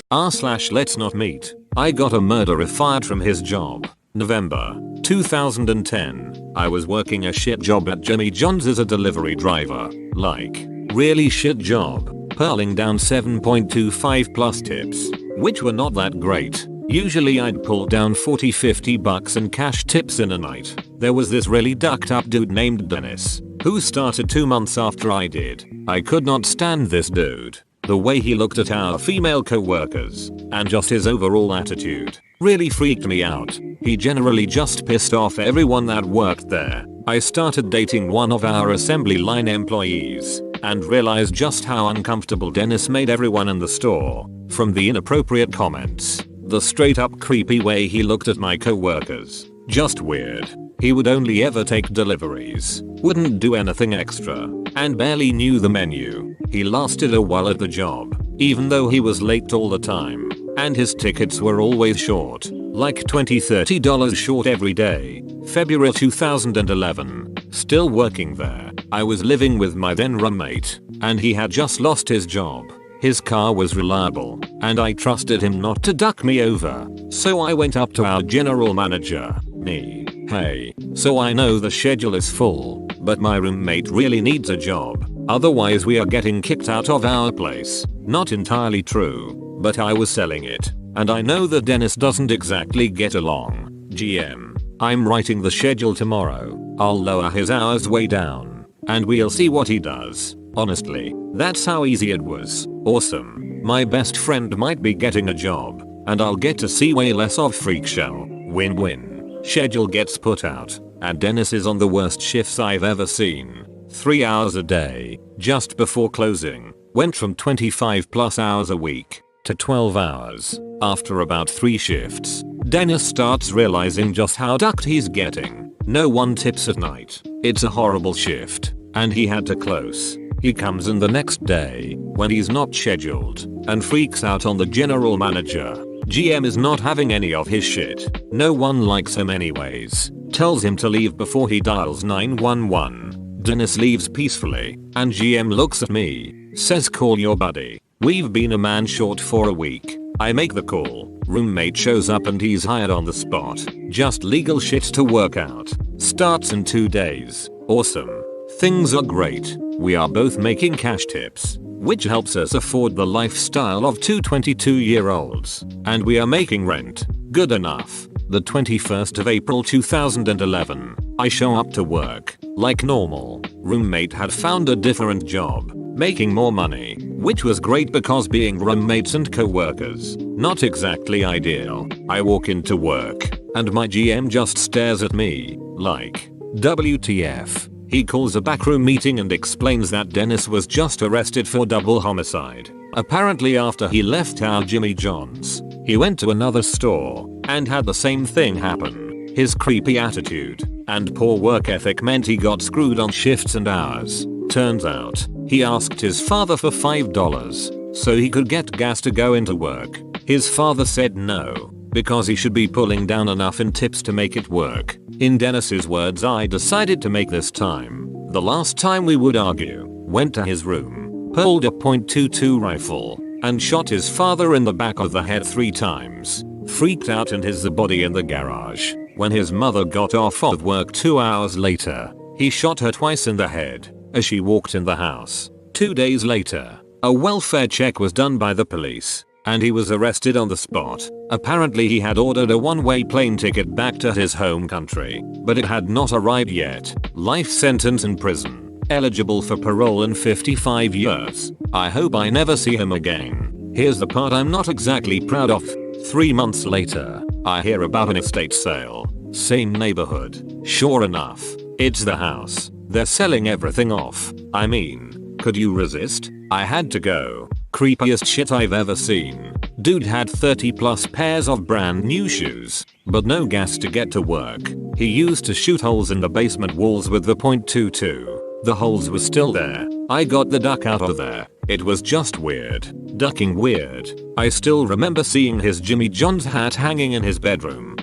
r/let's not meet. I got a murderer fired from his job. November 2010. I was working a shit job at Jimmy John's as a delivery driver. Like, really shit job. Purling down 7.25 plus tips, which were not that great. Usually I'd pull down 40-50 bucks in cash tips in a night. There was this really ducked up dude named Dennis, who started 2 months after I did. I could not stand this dude. The way he looked at our female co-workers, and just his overall attitude, really freaked me out. He generally just pissed off everyone that worked there. I started dating one of our assembly line employees, and realized just how uncomfortable Dennis made everyone in the store. From the inappropriate comments, the straight up creepy way he looked at my co-workers. Just weird. He would only ever take deliveries, wouldn't do anything extra, and barely knew the menu. He lasted a while at the job, even though he was late all the time, and his tickets were always short, like $20-30 short every day. February 2011. Still working there. I was living with my then roommate, and he had just lost his job. His car was reliable, and I trusted him not to duck me over. So I went up to our general manager, hey, so I know the schedule is full, but my roommate really needs a job. Otherwise we are getting kicked out of our place. Not entirely true, but I was selling it. And I know that Dennis doesn't exactly get along. GM, I'm writing the schedule tomorrow. I'll lower his hours way down, and we'll see what he does. Honestly, that's how easy it was. Awesome. My best friend might be getting a job, and I'll get to see way less of Freakshell. Win-win. Schedule gets put out, and Dennis is on the worst shifts I've ever seen. 3 hours a day, just before closing. Went from 25 plus hours a week to 12 hours. After about 3 shifts, Dennis starts realizing just how ducked he's getting. No one tips at night. It's a horrible shift, and he had to close. He comes in the next day, when he's not scheduled, and freaks out on the general manager. GM is not having any of his shit. No one likes him anyways. Tells him to leave before he dials 911. Dennis leaves peacefully, and GM looks at me, says call your buddy. We've been a man short for a week. I make the call. Roommate shows up and he's hired on the spot. Just legal shit to work out. Starts in 2 days. Awesome. Things are great. We are both making cash tips, which helps us afford the lifestyle of two 22-year-olds. And we are making rent. Good enough. The 21st of April 2011. I show up to work, like normal. Roommate had found a different job, making more money, which was great because being roommates and co-workers, not exactly ideal. I walk into work, and my GM just stares at me, like, WTF. He calls a backroom meeting and explains that Dennis was just arrested for double homicide. Apparently after he left our Jimmy John's, he went to another store and had the same thing happen. His creepy attitude and poor work ethic meant he got screwed on shifts and hours. Turns out, he asked his father for $5 so he could get gas to go into work. His father said no, because he should be pulling down enough in tips to make it work. In Dennis's words, I decided to make this time the last time we would argue. Went to his room, pulled a .22 rifle, and shot his father in the back of the head 3 times. Freaked out and hid the body in the garage. When his mother got off of work 2 hours later, he shot her twice in the head as she walked in the house. 2 days later, a welfare check was done by the police, and he was arrested on the spot. Apparently he had ordered a one-way plane ticket back to his home country, but it had not arrived yet. Life sentence in prison. Eligible for parole in 55 years. I hope I never see him again. Here's the part I'm not exactly proud of. 3 months later, I hear about an estate sale. Same neighborhood. Sure enough, it's the house. They're selling everything off. I mean, could you resist? I had to go. Creepiest shit I've ever seen. Dude had 30 plus pairs of brand new shoes, but no gas to get to work. He used to shoot holes in the basement walls with the .22. The holes were still there. I got the duck out of there. It was just weird. Ducking weird. I still remember seeing his Jimmy John's hat hanging in his bedroom.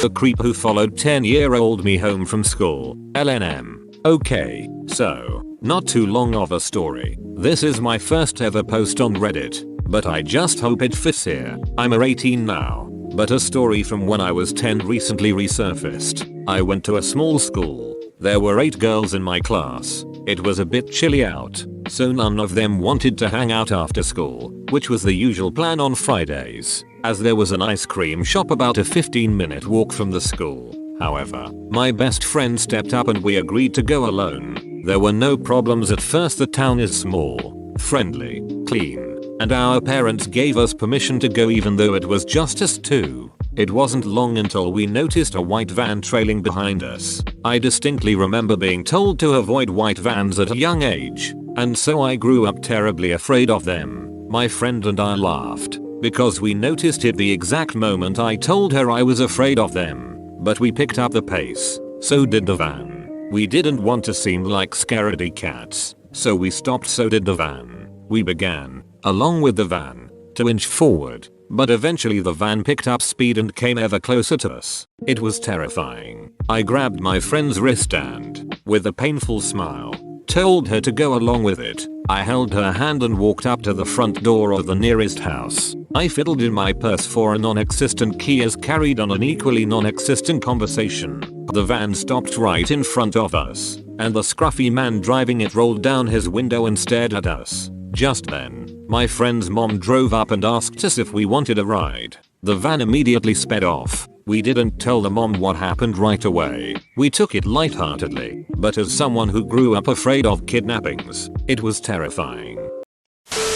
The creep who followed 10-year-old me home from school. LNM. Okay, so, not too long of a story. This is my first ever post on Reddit, but I just hope it fits here. I'm 18 now, but a story from when I was 10 recently resurfaced. I went to a small school. There were 8 girls in my class. It was a bit chilly out, so none of them wanted to hang out after school, which was the usual plan on Fridays, as there was an ice cream shop about a 15-minute walk from the school. However, my best friend stepped up and we agreed to go alone. There were no problems at first. The town is small, friendly, clean, and our parents gave us permission to go even though it was just us two. It wasn't long until we noticed a white van trailing behind us. I distinctly remember being told to avoid white vans at a young age, and so I grew up terribly afraid of them. My friend and I laughed, because we noticed it the exact moment I told her I was afraid of them. But we picked up the pace, so did the van. We didn't want to seem like scaredy cats, so we stopped, so did the van. We began, along with the van, to inch forward, but eventually the van picked up speed and came ever closer to us. It was terrifying. I grabbed my friend's wrist and, with a painful smile, told her to go along with it. I held her hand and walked up to the front door of the nearest house. I fiddled in my purse for a non-existent key as carried on an equally non-existent conversation. The van stopped right in front of us, and the scruffy man driving it rolled down his window and stared at us. Just then, my friend's mom drove up and asked us if we wanted a ride. The van immediately sped off. We didn't tell the mom what happened right away. We took it lightheartedly, but as someone who grew up afraid of kidnappings, it was terrifying.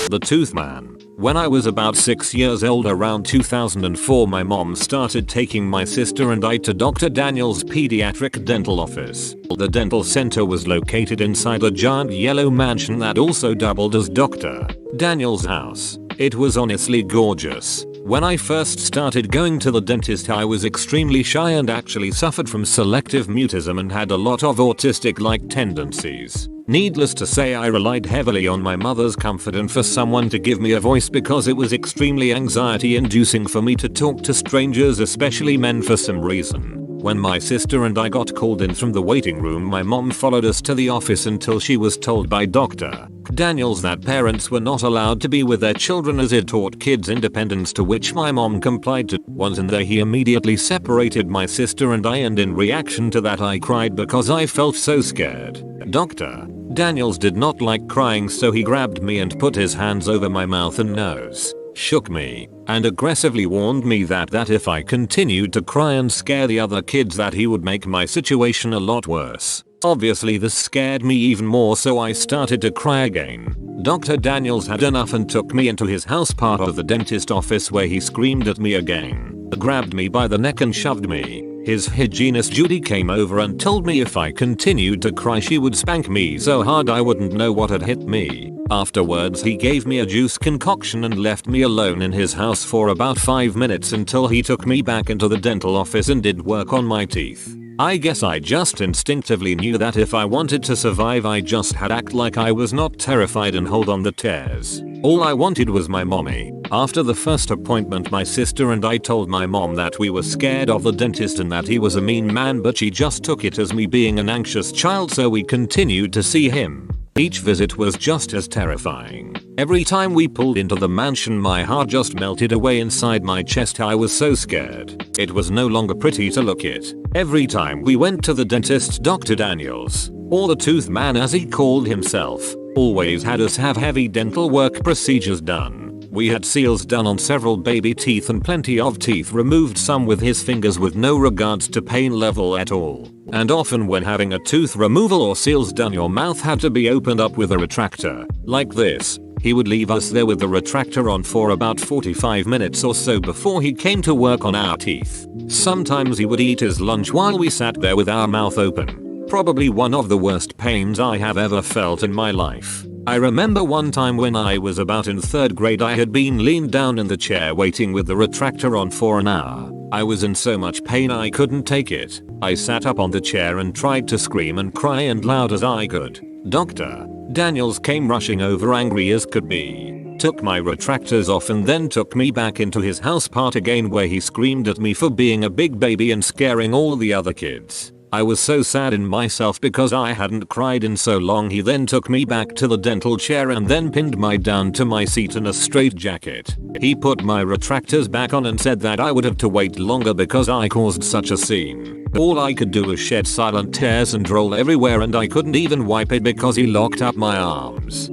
The Tooth Man. When I was about 6 years old around 2004, my mom started taking my sister and I to Dr. Daniel's pediatric dental office. The dental center was located inside a giant yellow mansion that also doubled as Dr. Daniel's house. It was honestly gorgeous. When I first started going to the dentist, I was extremely shy and actually suffered from selective mutism and had a lot of autistic-like tendencies. Needless to say, I relied heavily on my mother's comfort and for someone to give me a voice because it was extremely anxiety-inducing for me to talk to strangers, especially men, for some reason. When my sister and I got called in from the waiting room, my mom followed us to the office until she was told by Dr. Daniels that parents were not allowed to be with their children as it taught kids independence, to which my mom complied to. Once in there, he immediately separated my sister and I, and in reaction to that I cried because I felt so scared. Dr. Daniels did not like crying, so he grabbed me and put his hands over my mouth and nose, shook me, and aggressively warned me that if I continued to cry and scare the other kids that he would make my situation a lot worse. Obviously this scared me even more, so I started to cry again. Dr. Daniels had enough and took me into his house part of the dentist office, where he screamed at me again, grabbed me by the neck and shoved me. His hygienist Judy came over and told me if I continued to cry she would spank me so hard I wouldn't know what had hit me. Afterwards he gave me a juice concoction and left me alone in his house for about 5 minutes until he took me back into the dental office and did work on my teeth. I guess I just instinctively knew that if I wanted to survive, I just had to act like I was not terrified and hold on the tears. All I wanted was my mommy. After the first appointment, my sister and I told my mom that we were scared of the dentist and that he was a mean man, but she just took it as me being an anxious child, so we continued to see him. Each visit was just as terrifying. Every time we pulled into the mansion, my heart just melted away inside my chest. I was so scared. It was no longer pretty to look at. Every time we went to the dentist, Dr. Daniels, or the Tooth Man as he called himself, always had us have heavy dental work procedures done. We had seals done on several baby teeth and plenty of teeth removed, some with his fingers, with no regards to pain level at all. And often when having a tooth removal or seals done, your mouth had to be opened up with a retractor, like this. He would leave us there with the retractor on for about 45 minutes or so before he came to work on our teeth. Sometimes he would eat his lunch while we sat there with our mouth open. Probably one of the worst pains I have ever felt in my life. I remember one time when I was about in 3rd grade, I had been leaned down in the chair waiting with the retractor on for an hour. I was in so much pain I couldn't take it. I sat up on the chair and tried to scream and cry as loud as I could. Dr. Daniels came rushing over, angry as could be, took my retractors off and then took me back into his house part again, where he screamed at me for being a big baby and scaring all the other kids. I was so sad in myself because I hadn't cried in so long. He then took me back to the dental chair and then pinned me down to my seat in a straitjacket. He put my retractors back on and said that I would have to wait longer because I caused such a scene. All I could do was shed silent tears and roll everywhere, and I couldn't even wipe it because he locked up my arms.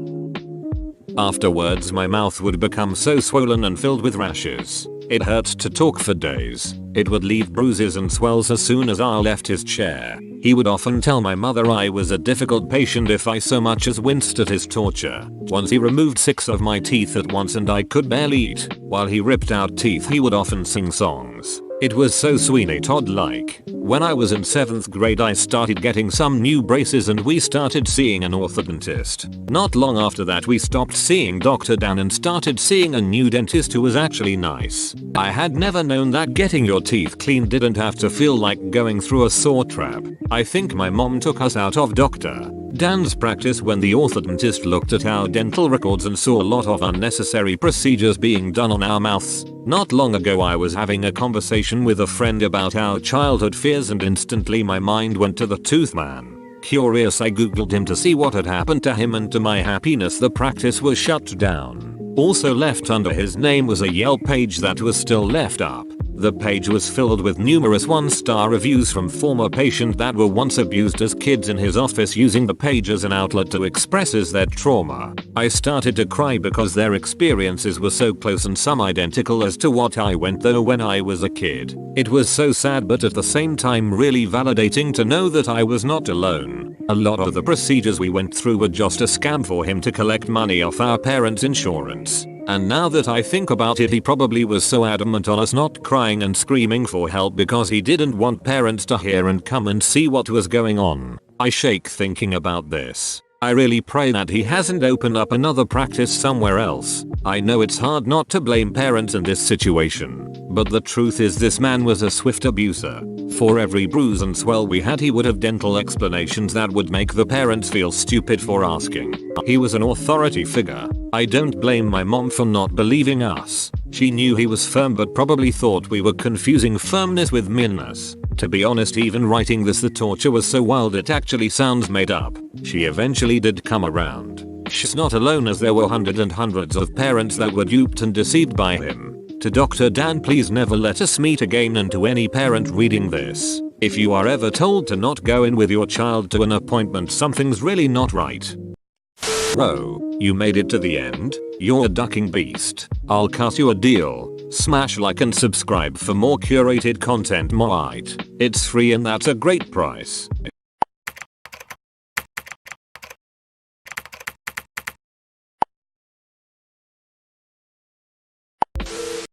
Afterwards my mouth would become so swollen and filled with rashes. It hurt to talk for days. It would leave bruises and swells as soon as I left his chair. He would often tell my mother I was a difficult patient if I so much as winced at his torture. Once he removed 6 of my teeth at once and I could barely eat. While he ripped out teeth, he would often sing songs. It was so Sweeney Todd-like. When I was in 7th grade I started getting some new braces and we started seeing an orthodontist. Not long after that we stopped seeing Dr. Dan and started seeing a new dentist who was actually nice. I had never known that getting your teeth cleaned didn't have to feel like going through a saw trap. I think my mom took us out of Dr. Dan's practice when the orthodontist looked at our dental records and saw a lot of unnecessary procedures being done on our mouths. Not long ago I was having a conversation with a friend about our childhood fears and instantly my mind went to the tooth man. Curious, I googled him to see what had happened to him, and to my happiness the practice was shut down. Also left under his name was a Yelp page that was still left up. The page was filled with numerous 1-star reviews from former patients that were once abused as kids in his office, using the page as an outlet to express their trauma. I started to cry because their experiences were so close and some identical as to what I went through when I was a kid. It was so sad but at the same time really validating to know that I was not alone. A lot of the procedures we went through were just a scam for him to collect money off our parents' insurance. And now that I think about it, he probably was so adamant on us not crying and screaming for help because he didn't want parents to hear and come and see what was going on. I shake thinking about this. I really pray that he hasn't opened up another practice somewhere else. I know it's hard not to blame parents in this situation, but the truth is this man was a swift abuser. For every bruise and swell we had, he would have dental explanations that would make the parents feel stupid for asking. He was an authority figure. I don't blame my mom for not believing us. She knew he was firm but probably thought we were confusing firmness with meanness. To be honest, even writing this, the torture was so wild it actually sounds made up. She eventually did come around. She's not alone, as there were hundreds and hundreds of parents that were duped and deceived by him. To Dr. Dan, please never let us meet again, and to any parent reading this, if you are ever told to not go in with your child to an appointment, something's really not right. Bro, you made it to the end? You're a ducking beast. I'll cut you a deal. Smash like and subscribe for more curated content. It's free and that's a great price.